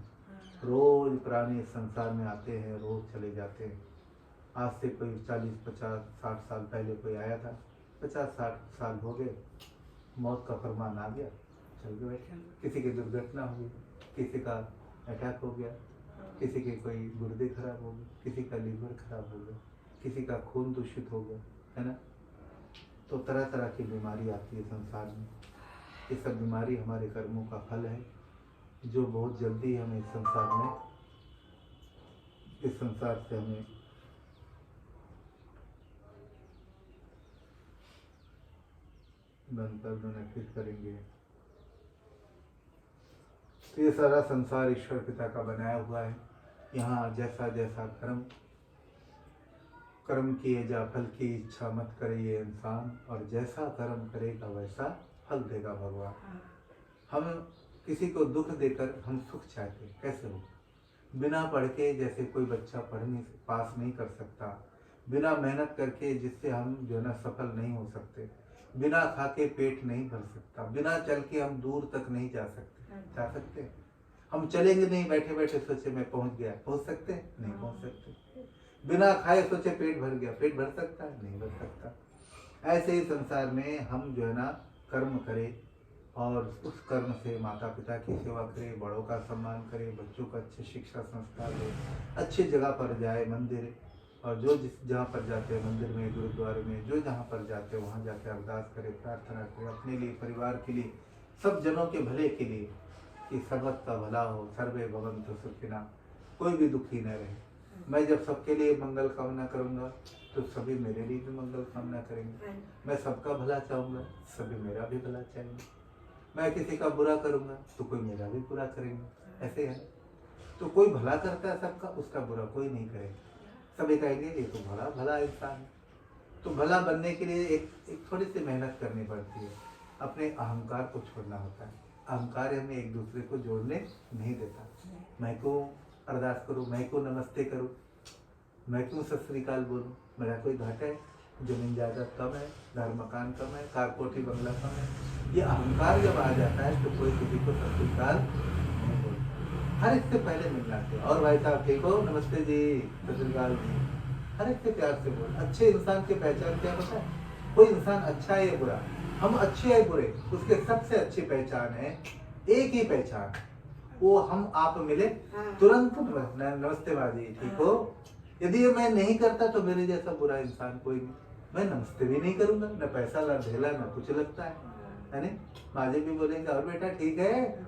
Speaker 1: रोज प्राणी संसार में आते हैं, रोज चले जाते हैं। आज से कोई 40, 50, 60 साल पहले कोई आया था, 50-60 साल हो गए, मौत का फरमान आ गया, चल के बैठे। किसी की दुर्घटना हो गई, किसी का अटैक हो गया, किसी के कोई गुर्दे खराब हो गए, किसी का लीवर खराब हो गया, किसी का खून दूषित हो गया, है ना। तो तरह तरह की बीमारी आती है संसार में। ये सब बीमारी हमारे कर्मों का फल है, जो बहुत जल्दी हमें इस संसार से हमें बंद कर दोनों करेंगे। तो ये सारा संसार ईश्वर पिता का बनाया हुआ है। यहाँ जैसा जैसा कर्म किए जा, फल की इच्छा मत करे ये इंसान, और जैसा कर्म करेगा वैसा फल देगा भगवान। हम किसी को दुख देकर हम सुख चाहते, कैसे हो? बिना पढ़ के, जैसे कोई बच्चा पढ़ने पास नहीं कर सकता, बिना मेहनत करके जिससे हम जो है ना सफल नहीं हो सकते, बिना खा के पेट नहीं भर सकता, बिना चल के हम दूर तक नहीं जा सकते। जा सकते? हम चलेंगे नहीं, बैठे बैठे सोचे मैं पहुंच गया, पहुंच सकते? नहीं पहुंच सकते। बिना खाए सोचे पेट भर गया, पेट भर सकता है? नहीं भर सकता। ऐसे ही संसार में हम जो है ना कर्म करें, और उस कर्म से माता पिता की सेवा करे, बड़ों का सम्मान करे, बच्चों को अच्छे शिक्षा संस्कार दे, अच्छी जगह पर जाए, मंदिर और जो जिस जहाँ पर जाते हैं मंदिर में, गुरुद्वारे में, जो जहाँ पर जाते हैं वहाँ जाकर अरदास करे, प्रार्थना करे अपने लिए, परिवार के लिए, सब जनों के भले के लिए कि सर्वत्र का भला हो, सर्वे भवन्तु सुखिनः, कोई भी दुखी न रहे। मैं जब सबके लिए मंगल कामना करूँगा तो सभी मेरे लिए भी मंगल कामना करेंगे। मैं सबका भला चाहूँगा, सभी मेरा भी भला चाहेंगे। मैं किसी का बुरा करूँगा तो कोई मेरा भी बुरा करेंगे, ऐसे है। तो कोई भला करता है सबका, उसका बुरा कोई नहीं करेगा। सभी कहेंगे ये तो बड़ा भला इंसान है। तो भला बनने के लिए एक थोड़ी सी मेहनत करनी पड़ती है। अपने अहंकार को छोड़ना होता है। अहंकार हमें एक दूसरे को जोड़ने नहीं देता। मैं क्यों अरदास करूँ, मैं क्यों नमस्ते करूँ, मैं क्यों सत श्री अकाल बोलूँ, मेरा कोई घाटा है? जमीन जायदाद कम है, घर मकान कम है, कार कोठी बंगला कम है। ये अहंकार जब आ जाता है तो कोई किसी को सत श्री अकाल नहीं बोलता। हर एक से पहले मिलना चाहिए। और भाई साहब ठीक हो, नमस्ते जी, सत श्री अकाल जी, हर एक से प्यार से बोल। अच्छे इंसान की पहचान क्या होता है? कोई इंसान अच्छा है या बुरा, हम अच्छे है बुरे, उसके सबसे अच्छी पहचान है, एक ही पहचान, वो हम आप मिले तुरंत नमस्ते बाजी ठीक हो। यदि ये मैं नहीं करता तो मेरे जैसा बुरा इंसान कोई नहीं। मैं नमस्ते भी नहीं करूंगा, न पैसा न ढेला न कुछ लगता है नहीं। माँ जी भी बोलेंगे और बेटा ठीक है,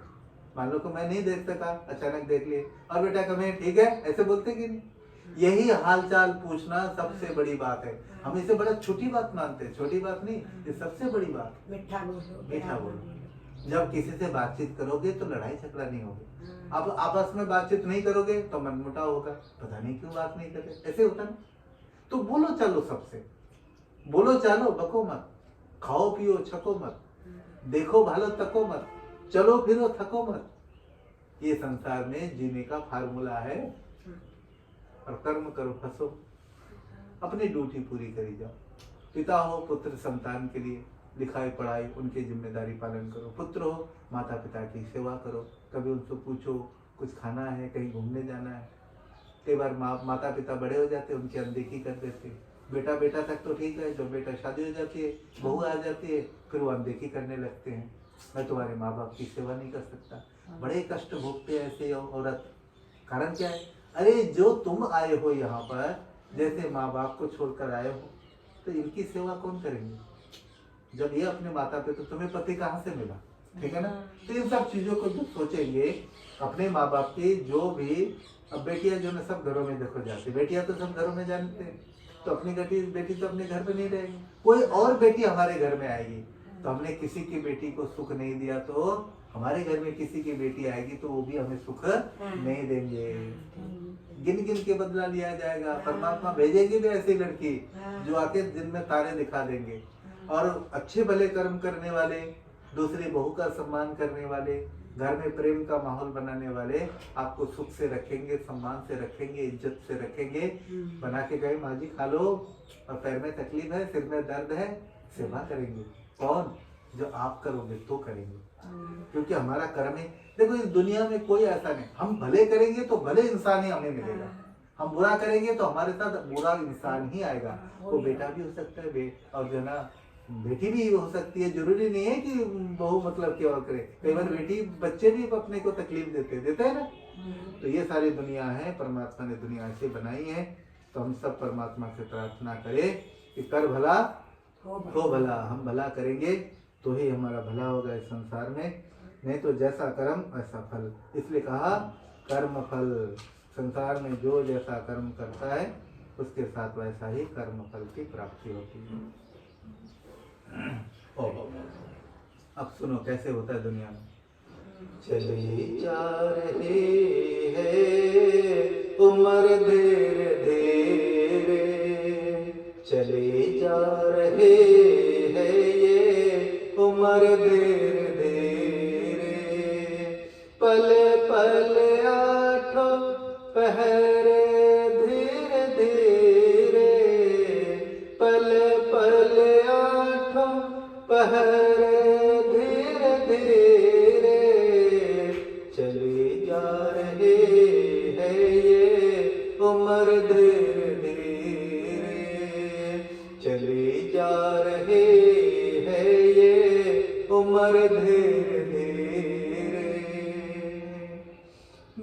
Speaker 1: मान लो को मैं नहीं देख सका, अचानक देख लिए, और बेटा कभी ठीक है, ऐसे बोलते कि नहीं? यही हालचाल पूछना सबसे बड़ी बात है। हम इसे बड़ा छोटी बात मानते हैं, छोटी बात नहीं, ये सबसे बड़ी बात।
Speaker 3: मीठा बोलो,
Speaker 1: मीठा बोलो। जब किसी से बातचीत करोगे तो लड़ाई झगड़ा नहीं होगी। अब आपस में बातचीत नहीं करोगे तो मनमुटाव होगा, पता नहीं क्यों बात नहीं करते, ऐसे होता ना। तो बोलो चलो, सबसे बोलो चालो, बको मत, खाओ पियो छको मत, देखो भालो तको मत, चलो फिरो थको मत। ये संसार में जीने का फार्मूला है। और कर्म करो फंसो, अपनी ड्यूटी पूरी करी जाओ। पिता हो पुत्र संतान के लिए लिखाई पढ़ाई उनकी जिम्मेदारी पालन करो। पुत्र हो माता पिता की सेवा करो, कभी उनसे पूछो कुछ खाना है, कहीं घूमने जाना है। कई बार माता पिता बड़े हो जाते हैं, उनकी अनदेखी कर देते हैं। बेटा बेटा तक तो ठीक है, जब बेटा शादी हो जाती है, बहू आ जाती है, फिर वो अनदेखी करने लगते हैं। मैं तुम्हारे माँ बाप की सेवा नहीं कर सकता। बड़े कष्ट भोगते हैं ऐसे औरत। कारण क्या है? अरे जो तुम आए हो यहाँ पर, जैसे माँ बाप को छोड़कर आए हो, तो इनकी सेवा कौन करेंगे? जब ये अपने माता पिता, तुम्हें पति कहाँ से मिला, ठीक है ना? तो इन सब चीजों को जो सोचेंगे अपने माँ बाप की, जो भी, अब बेटियां जो है सब घरों में देखो जाती, बेटियां तो सब घरों में जानते हैं, तो अपनी बेटी तो अपने घर पे नहीं रहेगी, कोई और बेटी हमारे घर में आएगी। तो हमने किसी की बेटी को सुख नहीं दिया, तो हमारे घर में किसी की बेटी आएगी तो वो भी हमें सुख नहीं देंगे। गिन गिन के बदला लिया जाएगा। परमात्मा भेजेंगे भी ऐसी लड़की जो आके दिन में तारे दिखा देंगे। और अच्छे भले कर्म करने वाले, दूसरी बहू का सम्मान करने वाले, घर में प्रेम का माहौल बनाने वाले आपको सुख से रखेंगे, सम्मान से रखेंगे, इज्जत से रखेंगे। बना के गए माँ जी खा लो, और पैर में तकलीफ है, सिर में दर्द है, सेवा करेंगे। कौन? जो आप करोगे तो करेंगे, क्योंकि हमारा कर्म है। देखो इस दुनिया में कोई ऐसा नहीं, हम भले करेंगे तो भले इंसान ही हमें मिलेगा, हम बुरा करेंगे तो हमारे साथ बुरा इंसान ही आएगा। वो बेटा भी हो सकता है, और जो ना बेटी भी हो सकती है। जरूरी नहीं है कि बहू मतलब क्या करे, कई बार बेटी बच्चे भी अपने को तकलीफ देते हैं ना। तो ये सारी दुनिया है, परमात्मा ने दुनिया ऐसे बनाई है। तो हम सब परमात्मा से प्रार्थना करें कि कर भला हो भला। हम भला करेंगे तो ही हमारा भला होगा इस संसार में, नहीं तो जैसा कर्म वैसा फल। इसलिए कहा कर्म फल, संसार में जो जैसा कर्म करता है उसके साथ वैसा ही कर्म फल की प्राप्ति होती है। अब सुनो कैसे होता है दुनिया में। चली जा रही है उम्र धीरे धीरे, चली जा रही है ये उम्र धीरे धीरे, पल पल आठों पहरे धीरे धीरे, पल पल आठों पहरे धीरे धीरे, चली जा रही है ये उम्र धीरे धीरे, चली जा रही है ये उम्र धीरे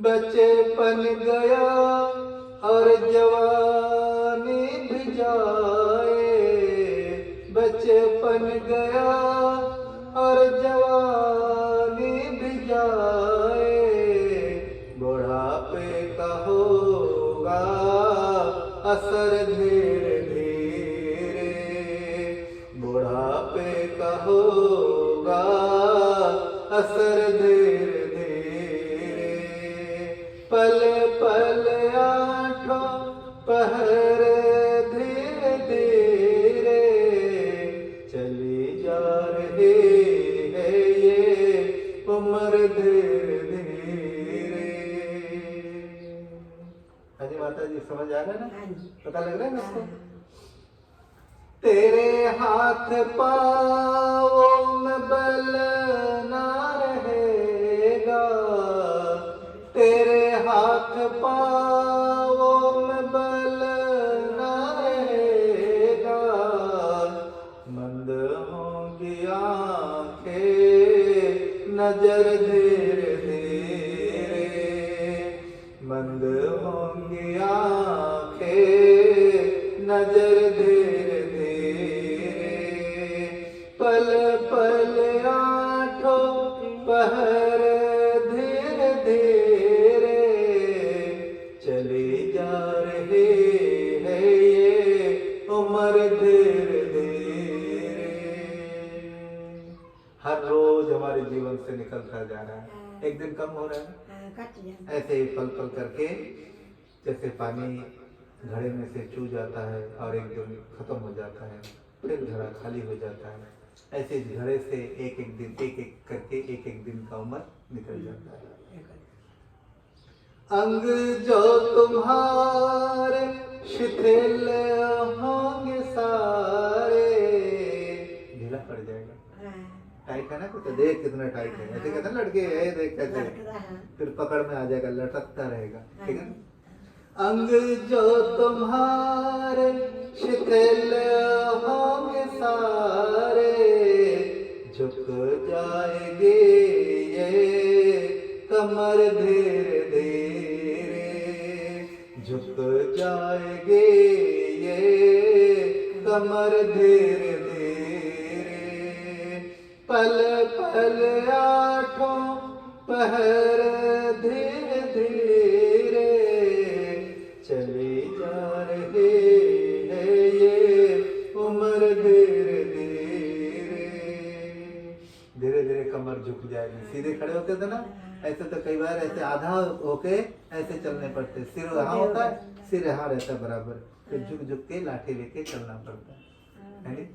Speaker 1: बचपन गया और जवानी भी जाए, बचपन गया और जवानी भी जाए, बुढ़ापे का होगा असर धीरे धीरे, बुढ़ापे का होगा असर धीरे धीरे, पल पल आठों पहर धीरे धीरे, चली जा रही है ये उम्र धीरे धीरे। हाजी माता जी समझ आ रहा है ना? पता लग रहा है ना आपको? तेरे हाथ पाँवों में बल ना रहेगा, तेरे हाथ पाँवों में बल ना रहेगा, मंद होंगी आँखें नजर धीरे धीरे, मंद होंगी आँखें नजर धीरे धीरे, पल पल आठों पहर धीरे धीरे, चली जा रही है ये उम्र धीरे धीरे। हर रोज हमारे जीवन से निकलता जा रहा है, एक दिन कम हो रहा है, ऐसे ही पल पल करके जैसे पानी घड़े में से चू जाता है और एक दिन खत्म हो जाता है, फिर घड़ा खाली हो जाता है, ऐसे इस घड़े से एक एक दिन एक एक करके एक एक दिन का उम्र निकल जाता है। अंग जो तुम्हारे शिथिल होंगे सारे, ढीला पड़ जाएगा, टाइट है ना, कुछ देख कितना टाइट है, ऐसे कहते हैं लड़के है देख कैसे, फिर पकड़ में आ जाएगा, लटकता रहेगा, ठीक है। अंग जो तुम्हारे शिथिल होंगे सारे, झुक जाएंगे ये कमर धीरे धीरे, झुक जाएंगे ये कमर धीरे धीरे, पल पल आठों पहर धीरे धीरे, चली जा रही है ये उम्र धीरे धीरे। धीरे धीरे कमर झुक जाएगी, सीधे खड़े होते थे ना, ऐसे तो कई बार ऐसे आधा होके ऐसे चलने पड़ते, सिर यहाँ होता है, सिर यहाँ रहता है बराबर, फिर झुक झुक के लाठी लेके चलना पड़ता है नहीं?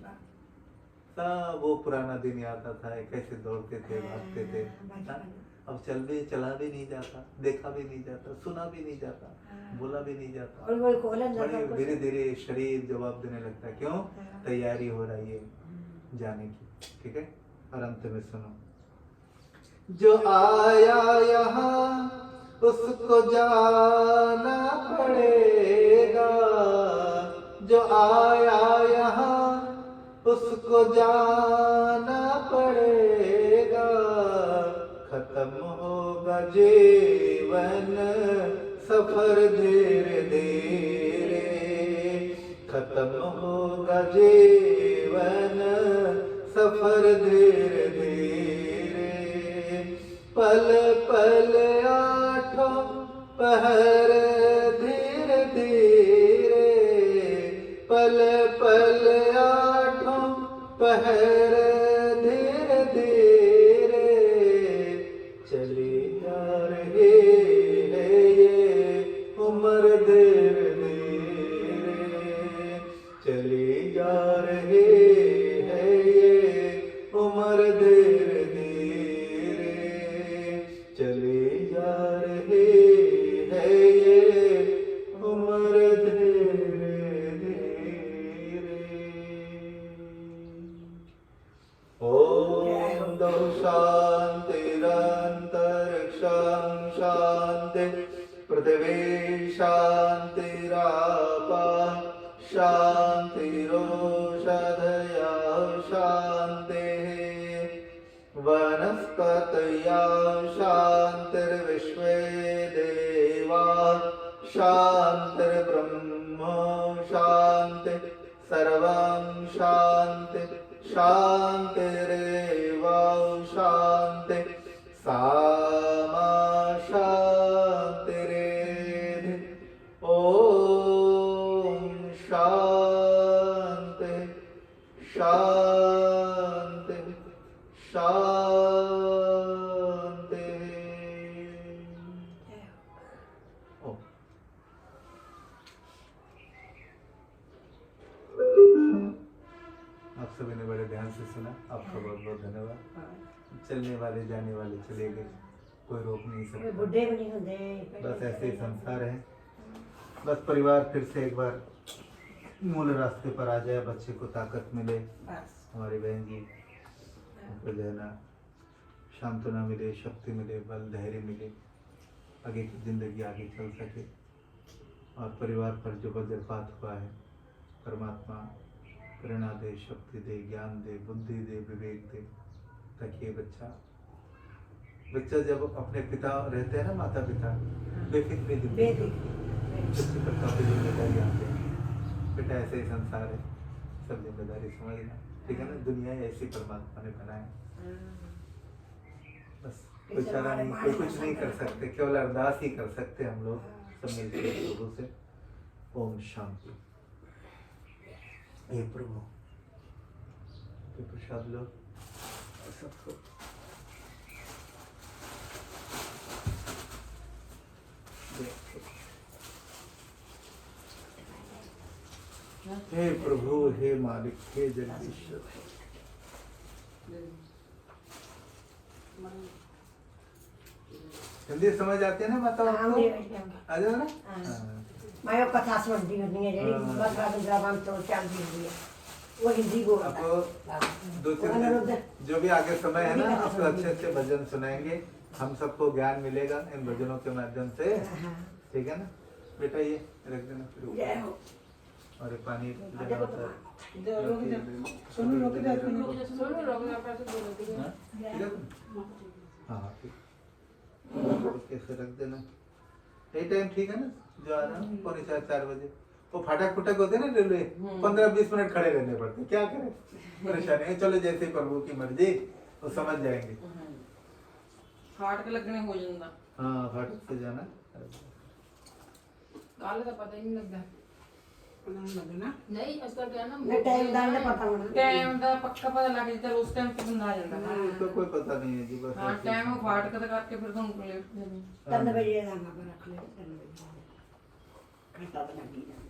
Speaker 1: सब वो पुराना दिन याद आता है, कैसे दौड़ते थे भागते थे। अब चला भी नहीं जाता, देखा भी नहीं जाता, सुना भी नहीं जाता, बोला भी नहीं जाता, बड़े धीरे धीरे शरीर जवाब देने लगता है। क्यों? तैयारी हो रही है जाने की, ठीक है। और अंत में सुनो, जो आया यहाँ उसको जाना पड़ेगा, जो आया यहाँ उसको जाना पड़ेगा, खत्म होगा जीवन सफर धीरे धीरे, खत्म होगा जीवन सफर धीरे धीरे, पल पल आठों पहर धीरे धीरे, पल पल आठों पहर धीरे धीरे, चली जा रही है ये उम्र धीरे धीरे, चली जा रही है ये उम्र धीरे धीरे, चली जा रही है ये उम्र धीरे धीरे। ओम दो शांतिरंतरिक्षं शांति, पृथ्वी शांतिरापः शांतिरोषधयः शान्तिः, वनस्पतिः बृहस्पतया शान्तिर्विश्वे देवा शान्तिर्ब्रह्म शान्ति सर्वं शान्ति शान्तिरेव शान्ति सामा शान्तिरेधि ॐ शान्ति शान्ति शान्ति। ओम। आप सभी ने बड़े ध्यान से सुना, आपका बहुत बहुत धन्यवाद। चलने वाले जाने वाले चले गए, कोई रोक नहीं सकता,
Speaker 3: बुढ़े भी नहीं होते,
Speaker 1: बस ऐसे ही संसार है। बस परिवार फिर से एक बार मूल रास्ते पर आ जाए, बच्चे को ताकत मिले, हमारी बहन जी उनको जो है ना सांत्वना मिले, शक्ति मिले, बल धैर्य मिले, आगे की जिंदगी आगे चल सके। और परिवार पर जो वज्रपात हुआ है, परमात्मा प्रेरणा दे, शक्ति दे, ज्ञान दे, बुद्धि दे, विवेक दे, ताकि ये बच्चा जब अपने पिता रहते हैं ना, माता पिता बेफिक्री जिंदगी पर काफी जिम्मेदारी आते हैं। बेटा ऐसे ही संसार है, सब जिम्मेदारी समझना, ठीक है ना। दुनिया ही ऐसी परमात्मा ने बनाया, बस कोई चारा नहीं, कोई कुछ नहीं कर सकते, केवल अरदास ही कर सकते हम लोग सब मिलकर प्रभु से। ओम शांति। हे प्रभु, ये प्रसाद लो सबको। हे प्रभु, हे मालिक, हे जगदीश्वर, हिंदी समझ आती है ना माता आपको? आ जाओ ना।
Speaker 3: मैं वो कथा सुनती होती है, जेडी बसरा दुर्गावन तो चलती होती है, वो हिंदी बोलता
Speaker 1: आपको दो तीन दिन जो भी आगे समय है ना, आपको अच्छे अच्छे भजन सुनाएंगे, हम सबको ज्ञान मिलेगा इन भजनों के माध्यम से, ठीक है ना। बेटा ये रख देना फिर, और ये पानी लेना होता है। हाँ हाँ ठीक, कैसे रख देना। यही टाइम ठीक है ना, जो आ रहा है 4:45 बजे। वो फाटक फुटक होते ना रेलवे, 15-20 मिनट खड़े रहने पड़ते, क्या करें, परेशानी है। चलो जैसे प्रभु की मर्जी, वो समझ जाएंगे।
Speaker 4: फाटक लगने हो जाता।
Speaker 1: हाँ फाटक से जाना,
Speaker 4: काले का पता ही नहीं लगता। नहीं उसका क्या ना,
Speaker 3: टाइम दान का पता होना,
Speaker 4: टाइम का पक्का पता लग जाता है, उस टाइम पे बंदा आ जाता है।
Speaker 1: तो कोई पता नहीं है जी, बस
Speaker 4: हाँ टाइम को फाटक का करके फिर तुम लेट जाते।
Speaker 3: 3 बजे जाना पर रख ले, 3 बजे घंटा तो लग ही जाता।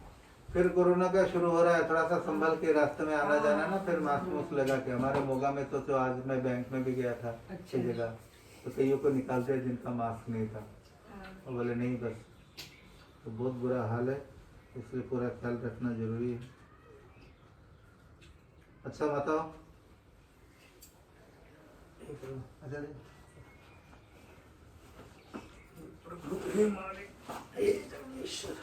Speaker 1: फिर कोरोना का शुरू हो रहा है, थोड़ा सा संभल के रास्ते में आना जाना ना, फिर मास्क मुस्क लगा के। हमारे मोगा में तो आज मैं बैंक में भी गया था अच्छी जगह, तो कईयों को निकालते हैं जिनका मास्क नहीं था, और बोले नहीं बस, तो बहुत बुरा हाल है, इसलिए पूरा ख्याल रखना जरूरी है। अच्छा बताओ, अच्छा प्रभु हे मालिक, हे जगदीश्वर।